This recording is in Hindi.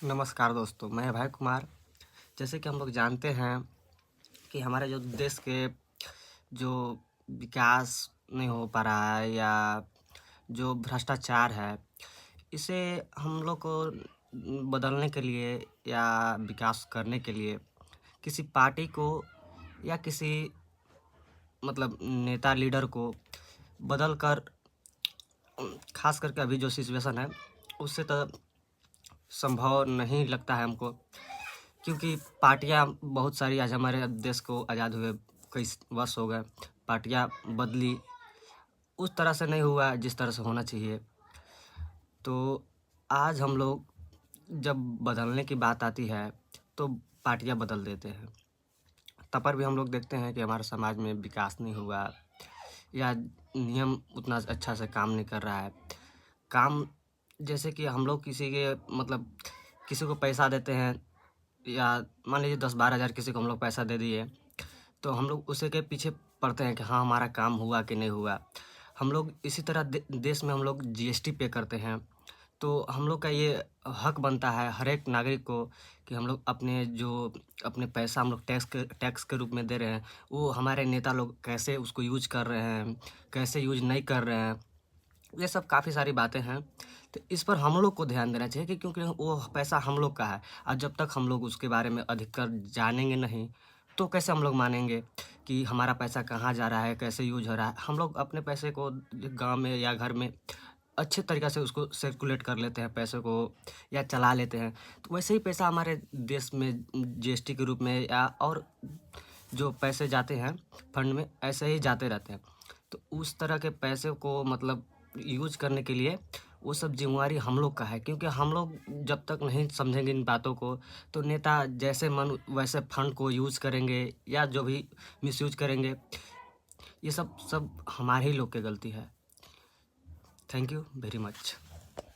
नमस्कार दोस्तों, मैं अभय कुमार। जैसे कि हम लोग जानते हैं कि हमारे जो देश के जो विकास नहीं हो पा रहा है या जो भ्रष्टाचार है, इसे हम लोग को बदलने के लिए या विकास करने के लिए किसी पार्टी को या किसी मतलब नेता लीडर को बदल कर ख़ास करके अभी जो सिचुएशन है, उससे तो संभव नहीं लगता है हमको। क्योंकि पार्टियां बहुत सारी आज हमारे देश को आज़ाद हुए कई वर्ष हो गए, पार्टियां बदली, उस तरह से नहीं हुआ जिस तरह से होना चाहिए। तो आज हम लोग जब बदलने की बात आती है तो पार्टियां बदल देते हैं। तब पर भी हम लोग देखते हैं कि हमारे समाज में विकास नहीं हुआ या नियम उतना अच्छा से काम नहीं कर रहा है। काम जैसे कि हम लोग किसी के मतलब किसी को पैसा देते हैं या मान लीजिए 10-12 हज़ार किसी को हम लोग पैसा दे दिए, तो हम लोग उसी के पीछे पड़ते हैं कि हाँ हमारा काम हुआ कि नहीं हुआ। हम लोग इसी तरह देश में हम लोग जीएसटी पे करते हैं, तो हम लोग का ये हक बनता है हर एक नागरिक को कि हम लोग अपने जो अपने पैसा हम लोग टैक्स के रूप में दे रहे हैं, वो हमारे नेता लोग कैसे उसको यूज कर रहे हैं, कैसे यूज नहीं कर रहे हैं। ये सब काफ़ी सारी बातें हैं, तो इस पर हम लोग को ध्यान देना चाहिए कि क्योंकि वो पैसा हम लोग का है और जब तक हम लोग उसके बारे में अधिकतर जानेंगे नहीं, तो कैसे हम लोग मानेंगे कि हमारा पैसा कहाँ जा रहा है, कैसे यूज हो रहा है। हम लोग अपने पैसे को गाँव में या घर में अच्छे तरीक़े से उसको सर्कुलेट कर लेते हैं पैसे को या चला लेते हैं। तो वैसे ही पैसा हमारे देश में जीएसटी के रूप में या और जो पैसे जाते हैं फंड में, ऐसे ही जाते रहते हैं। तो उस तरह के पैसे को मतलब यूज करने के लिए वो सब ज़िम्मेवारी हम लोग का है, क्योंकि हम लोग जब तक नहीं समझेंगे इन बातों को, तो नेता जैसे मन वैसे फंड को यूज़ करेंगे या जो भी मिसयूज करेंगे। ये सब हमारे ही लोग की गलती है। Thank you very much.